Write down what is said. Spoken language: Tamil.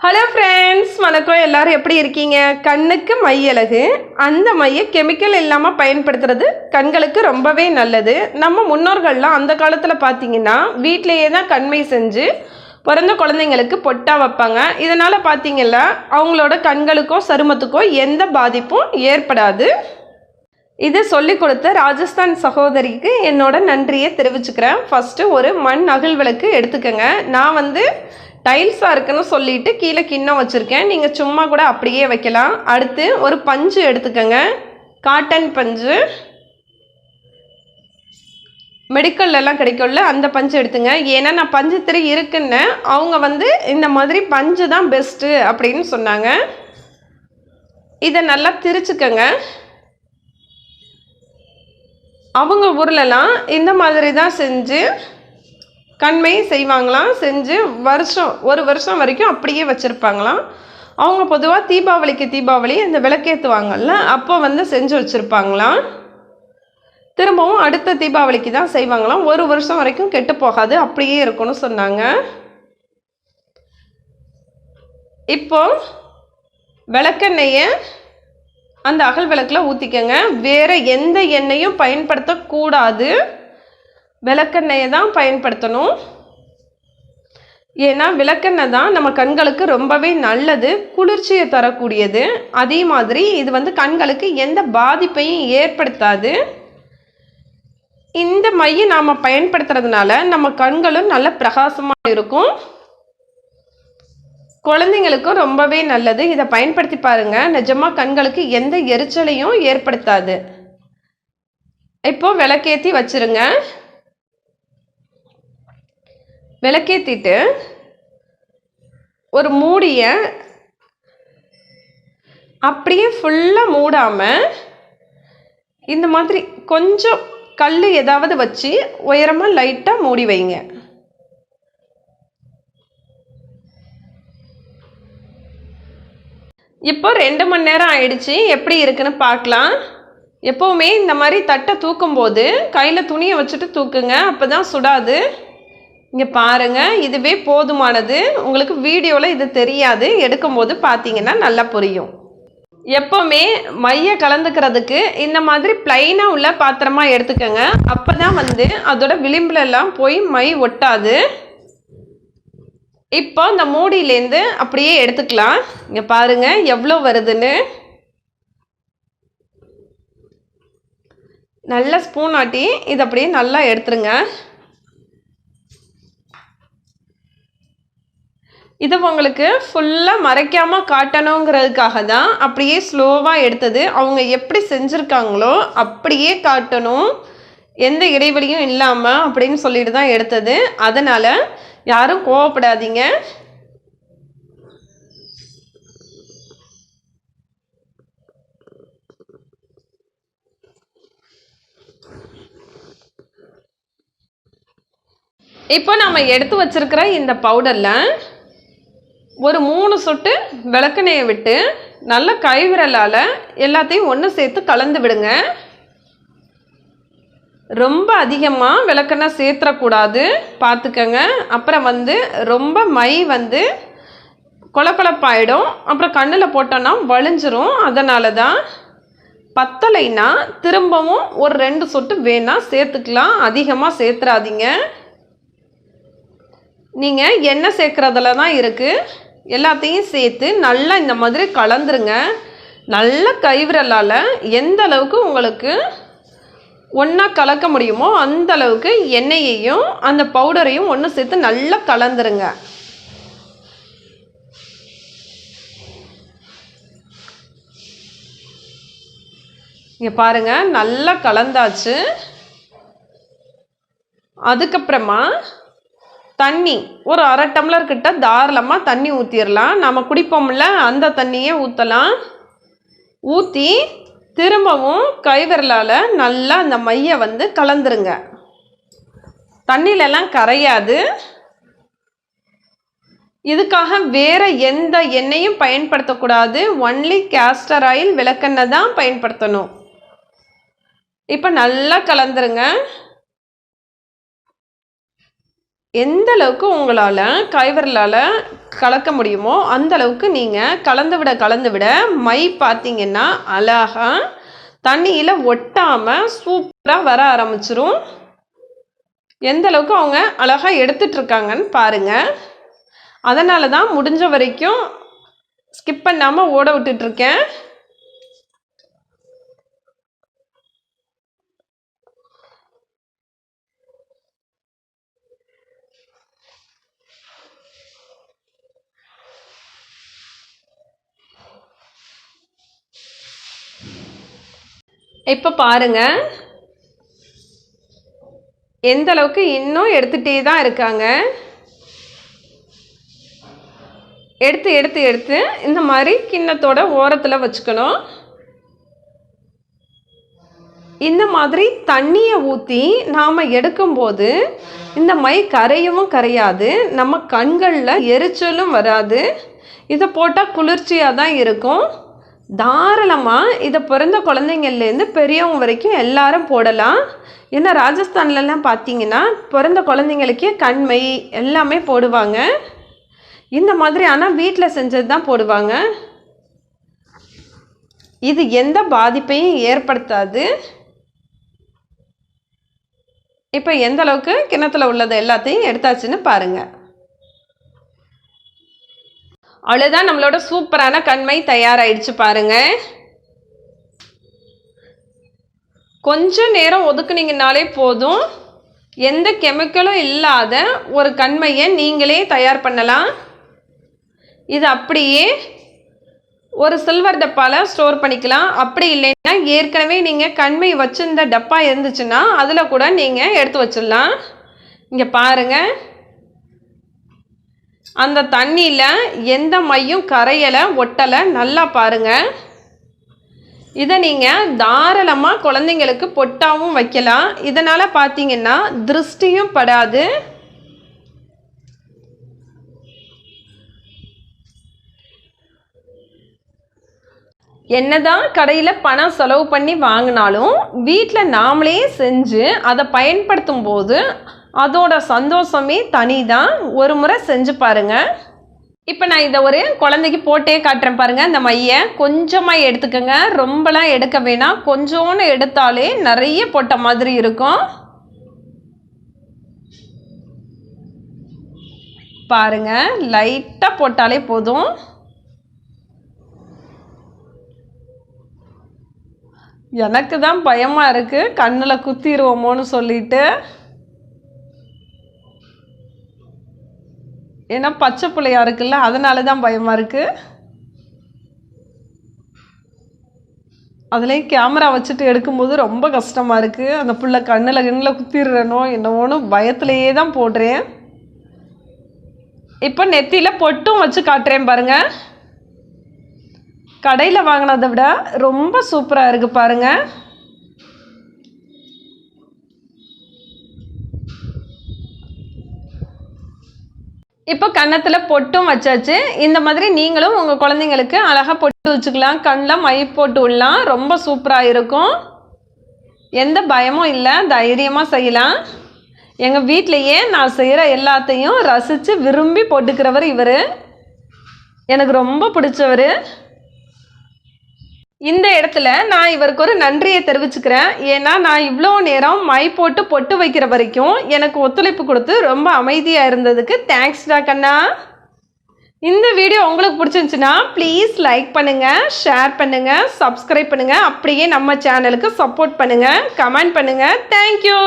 ஹலோ ஃப்ரெண்ட்ஸ், வணக்கம். எல்லாரும் எப்படி இருக்கீங்க? கண்ணுக்கு மை அழகு. அந்த மையை கெமிக்கல் இல்லாமல் பயன்படுத்துறது கண்களுக்கு ரொம்பவே நல்லது. நம்ம முன்னோர்கள்லாம் அந்த காலத்தில் பார்த்தீங்கன்னா வீட்டிலையே தான் கண்மை செஞ்சு பிறந்த குழந்தைங்களுக்கு பொட்டா வைப்பாங்க. இதனால் பார்த்தீங்கன்னா அவங்களோட கண்களுக்கோ சருமத்துக்கோ எந்த பாதிப்பும் ஏற்படாது. இதை சொல்லி கொடுத்த ராஜஸ்தான் சகோதரிக்கு என்னோட நன்றியை தெரிவிச்சுக்கிறேன். ஃபஸ்ட்டு ஒரு மண் அகல் விளக்கு எடுத்துக்கோங்க. நான் டைல்ஸாக இருக்குன்னு சொல்லிட்டு கீழே கிண்ணம் வச்சுருக்கேன். நீங்கள் சும்மா கூட அப்படியே வைக்கலாம். அடுத்து ஒரு பஞ்சு எடுத்துக்கோங்க, காட்டன் பஞ்சு. மெடிக்கல்லாம் கிடைக்கும்ல, அந்த பஞ்சு எடுத்துங்க. ஏன்னா நான் பஞ்சு திரை இருக்குன்னு அவங்க இந்த மாதிரி பஞ்சு தான் பெஸ்ட்டு அப்படின்னு சொன்னாங்க. இதை நல்லா திரிச்சுக்கோங்க. அவங்க ஊர்லலாம் இந்த மாதிரி தான் செஞ்சு கண்மை செய்வாங்களாம். செஞ்சு ஒரு வருஷம் வரைக்கும் அப்படியே வச்சுருப்பாங்களாம். அவங்க பொதுவாக தீபாவளி அந்த விளக்கேற்றுவாங்கல்ல, அப்போ செஞ்சு வச்சுருப்பாங்களாம். திரும்பவும் அடுத்த தீபாவளிக்கு தான் செய்வாங்களாம். ஒரு வருஷம் வரைக்கும் கெட்டு போகாது, அப்படியே இருக்கும்னு சொன்னாங்க. இப்போ விளக்கெண்ணெயை அந்த அகல் விளக்கில் ஊற்றிக்கங்க. வேறு எந்த எண்ணெயும் பயன்படுத்தக்கூடாது, விளக்கெண்ணெயை தான் பயன்படுத்தணும். ஏன்னா விளக்கெண்ணெய் தான் நம்ம கண்களுக்கு ரொம்பவே நல்லது, குளிர்ச்சியை தரக்கூடியது. அதே மாதிரி இது கண்களுக்கு எந்த பாதிப்பையும் ஏற்படுத்தாது. இந்த மையை நாம் பயன்படுத்துறதுனால நம்ம கண்களும் நல்ல பிரகாசமாக இருக்கும். குழந்தைங்களுக்கும் ரொம்பவே நல்லது. இதை பயன்படுத்தி பாருங்கள். நிஜமாக கண்களுக்கு எந்த எரிச்சலையும் ஏற்படுத்தாது. இப்போ விளக்கேற்றி வச்சுருங்க. விளக்கேற்றிட்டு ஒரு மூடியை அப்படியே ஃபுல்லாக மூடாமல் இந்த மாதிரி கொஞ்சம் கல் ஏதாவது வச்சு உயரமாக லைட்டாக மூடி வைங்க. இப்போ 2 மணி நேரம் ஆயிடுச்சு. எப்படி இருக்குன்னு பார்க்கலாம். எப்போவுமே இந்த மாதிரி தட்டை தூக்கும்போது கையில் துணியை வச்சுட்டு தூக்குங்க, அப்போ தான் சுடாது. இங்கே பாருங்கள், இதுவே போதுமானது. உங்களுக்கு வீடியோவில் இது தெரியாது, எடுக்கும்போது பார்த்தீங்கன்னா நல்லா புரியும். எப்போவுமே மையை கலந்துக்கிறதுக்கு இந்த மாதிரி பிளைனாக உள்ள பாத்திரமாக எடுத்துக்கோங்க. அப்போ தான் அதோட விளிம்புலெல்லாம் போய் மை ஒட்டாது. இப்போ இந்த மூடியிலேருந்து அப்படியே எடுத்துக்கலாம். இங்கே பாருங்கள் எவ்வளோ வருதுன்னு. நல்லா ஸ்பூன் ஆட்டி இது அப்படியே நல்லா எடுத்துருங்க. இது உங்களுக்கு ஃபுல்லாக மறைக்காமல் காட்டணுங்கிறதுக்காக தான் அப்படியே ஸ்லோவாக எடுத்தது. அவங்க எப்படி செஞ்சுருக்காங்களோ அப்படியே காட்டணும், எந்த இடைவெளியும் இல்லாமல் அப்படின்னு சொல்லிட்டு தான் எடுத்தது. அதனால் யாரும் கோவப்படாதீங்க. இப்போ நம்ம எடுத்து வச்சிருக்கிற இந்த பவுடரில் ஒரு 3 சொட்டு விளக்கெண்ணெயை விட்டு நல்ல கைவிரலால் எல்லாத்தையும் ஒன்று சேர்த்து கலந்து விடுங்க. ரொம்ப அதிகமாக விளக்கெண்ணெய் சேர்த்துடக்கூடாது, பார்த்துக்கங்க. அப்புறம் ரொம்ப மை கொழக்கொழப்பாயிடும். அப்புறம் கண்ணில் போட்டோன்னா வலிஞ்சிரும். அதனால தான் பத்தலைன்னா திரும்பவும் ஒரு 2 சொட்டு வேணால் சேர்த்துக்கலாம், அதிகமாக சேர்த்துறாதீங்க. நீங்கள் எண்ணெய் சேர்க்குறதுல தான் இருக்குது. எல்லாத்தையும் சேர்த்து நல்லா இந்த மாதிரி கலந்துருங்க. நல்ல கைவிரலால் எந்த அளவுக்கு உங்களுக்கு ஒன்றா கலக்க முடியுமோ அந்த அளவுக்கு எண்ணெயையும் அந்த பவுடரையும் ஒன்று சேர்த்து நல்லா கலந்துருங்க. இங்கே பாருங்கள், நல்லா கலந்தாச்சு. அதுக்கப்புறமா தண்ணி ஒரு 1/2 டம்ளர் கிட்ட தாராளமாக தண்ணி ஊற்றிடலாம். நம்ம குடிப்போம்ல அந்த தண்ணியே ஊற்றலாம். ஊற்றி திரும்பவும் கைவிரலால் நல்லா அந்த மையை கலந்துருங்க. தண்ணியிலலாம் கரையாது. இதுக்காக வேறு எந்த எண்ணெயும் பயன்படுத்தக்கூடாது. ஒன்லி கேஸ்டர் ஆயில், விளக்கெண்ணெய் தான் பயன்படுத்தணும். இப்போ நல்லா கலந்துருங்க. எந்த அளவுக்கு உங்களால் கைவிரலால் கலக்க முடியுமோ அந்த அளவுக்கு நீங்கள் கலந்து விட மை பார்த்தீங்கன்னா அழகாக தண்ணியில் ஒட்டாமல் சூப்பராக வர ஆரம்பிச்சிரும். எந்த அளவுக்கு அவங்க அழகாக எடுத்துட்ருக்காங்கன்னு பாருங்கள். அதனால தான் முடிஞ்ச வரைக்கும் ஸ்கிப் பண்ணாமல் ஓட விட்டுட்ருக்கேன். இப்போ பாருங்க எந்த அளவுக்கு இன்னும் எடுத்துகிட்டே தான் இருக்காங்க. எடுத்து இந்த மாதிரி கிண்ணத்தோட ஓரத்தில் வச்சுக்கணும். இந்த மாதிரி தண்ணியை ஊற்றி நாம் எடுக்கும்போது இந்த மை கரையவும் கரையாது, நம்ம கண்களில் எரிச்சலும் வராது. இதை போட்டால் குளிர்ச்சியாக தான் இருக்கும். தாராளமாக இதை பிறந்த குழந்தைங்கள்லேருந்து பெரியவங்க வரைக்கும் எல்லாரும் போடலாம். ஏன்னா ராஜஸ்தான்லலாம் பார்த்தீங்கன்னா பிறந்த குழந்தைங்களுக்கே கண்மை எல்லாமே போடுவாங்க. இந்த மாதிரி ஆனால் வீட்டில் செஞ்சது தான் போடுவாங்க. இது எந்த பாதிப்பையும் ஏற்படுத்தாது. இப்போ எந்த அளவுக்கு கிணத்துல உள்ளது எல்லாத்தையும் எடுத்தாச்சுன்னு பாருங்கள். அவ்வளோதான், நம்மளோட சூப்பரான கண்மை தயாராகிடுச்சு பாருங்கள். கொஞ்சம் நேரம் ஒதுக்குனீங்கனாலே போதும், எந்த கெமிக்கலும் இல்லாத ஒரு கண்மையை நீங்களே தயார் பண்ணலாம். இது அப்படியே ஒரு சில்வர் டப்பாவில் ஸ்டோர் பண்ணிக்கலாம். அப்படி இல்லைன்னா ஏற்கனவே நீங்கள் கண்மை வச்சுருந்த டப்பா இருந்துச்சுன்னா அதில் கூட நீங்கள் எடுத்து வச்சிடலாம். இங்கே பாருங்கள், அந்த தண்ணியில் எந்த மையும் கரையலை ஒட்டலை. நல்லா பாருங்கள். இதை நீங்கள் தாராளமாக குழந்தைங்களுக்கு பொட்டாவும் வைக்கலாம். இதனால் பார்த்தீங்கன்னா திருஷ்டியும் படாது. என்னதான் கடையில் பணம் செலவு பண்ணி வாங்கினாலும் வீட்டில் நாமளே செஞ்சு அதை பயன்படுத்தும் போது அதோட சந்தோஷமே தனி தான். ஒரு முறை செஞ்சு பாருங்கள். இப்போ நான் இதை ஒரு குழந்தைக்கு போட்டே காட்டுறேன் பாருங்கள். இந்த மையை கொஞ்சமாக எடுத்துக்கோங்க, ரொம்பலாம் எடுக்க வேணாம். கொஞ்சோன்னு எடுத்தாலே நிறைய போட்ட மாதிரி இருக்கும். பாருங்கள், லைட்டாக போட்டாலே போதும். எனக்கு தான் பயமாக இருக்குது, கண்ணில் குத்திடுவோமோன்னு சொல்லிட்டு. ஏன்னா பச்சை பிள்ளையா இருக்குல்ல, அதனால தான் பயமாக இருக்குது. அதுலேயும் கேமரா வச்சுட்டு எடுக்கும்போது ரொம்ப கஷ்டமாக இருக்குது. அந்த பிள்ளை கண்ணில் குத்திடுறனோ என்னவோன்னு பயத்துலேயே தான் போடுறேன். இப்போ நெத்தியில் பொட்டும் வச்சு காட்டுறேன் பாருங்கள். கடையில் வாங்கினதை விட ரொம்ப சூப்பராக இருக்குது பாருங்கள். இப்போ கன்னத்தில் பொட்டும் வச்சாச்சு. இந்த மாதிரி நீங்களும் உங்கள் குழந்தைங்களுக்கு அழகாக பொட்டு வச்சுக்கலாம், கண்ணில் மை போட்டு விடலாம். ரொம்ப சூப்பராக இருக்கும். எந்த பயமும் இல்லை, தைரியமாக செய்யலாம். எங்கள் வீட்டிலையே நான் செய்கிற எல்லாத்தையும் ரசித்து விரும்பி போட்டுக்கிறவர் இவர். எனக்கு ரொம்ப பிடிச்சவர். இந்த இடத்துல நான் இவருக்கு ஒரு நன்றியை தெரிவிச்சுக்கிறேன். ஏன்னா நான் இவ்வளோ நேரம் மை போட்டு பொட்டு வைக்கிற வரைக்கும் எனக்கு ஒத்துழைப்பு கொடுத்து ரொம்ப அமைதியாக இருந்ததுக்கு தேங்க்ஸ்டா கண்ணா. இந்த வீடியோ உங்களுக்கு பிடிச்சிருந்துச்சுன்னா ப்ளீஸ் லைக் பண்ணுங்கள், ஷேர் பண்ணுங்கள், சப்ஸ்கிரைப் பண்ணுங்கள். அப்படியே நம்ம சேனலுக்கு சப்போர்ட் பண்ணுங்கள், கமெண்ட் பண்ணுங்கள். தேங்க்யூ.